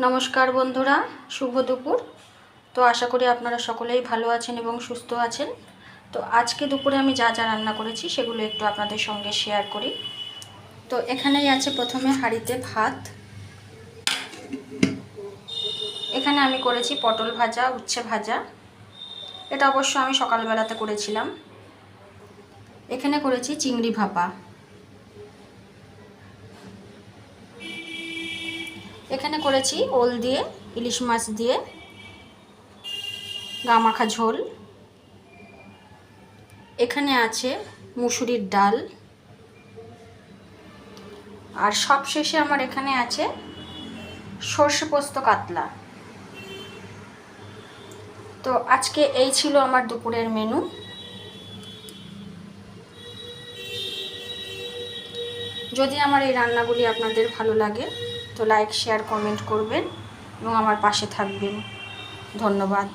নমস্কার বন্ধুরা, শুভ দুপুর। তো আশা করি আপনারা সকলেই ভালো আছেন এবং সুস্থ আছেন। তো আজকে দুপুরে আমি যা যা রান্না করেছি সেগুলো একটু আপনাদের সঙ্গে শেয়ার করি। তো এখানেই আছে প্রথমে হাঁড়িতে ভাত। এখানে আমি করেছি পটল ভাজা, উচ্ছে ভাজা। এটা অবশ্য আমি সকালবেলাতে করেছিলাম। এখানে করেছি চিংড়ি ভাপা। এখানে করেছি ওল দিয়ে, ইলিশ মাছ দিয়ে গা মাখা ঝোল। এখানে আছে মুসুরির ডাল। আর সবশেষে আমার এখানে আছে সর্ষে পোস্ত কাতলা। তো আজকে এই ছিল আমার দুপুরের মেনু। যদি আমার এই রান্নাগুলি আপনাদের ভালো লাগে তো লাইক, শেয়ার, কমেন্ট করবেন এবং আমার পাশে থাকবেন। ধন্যবাদ।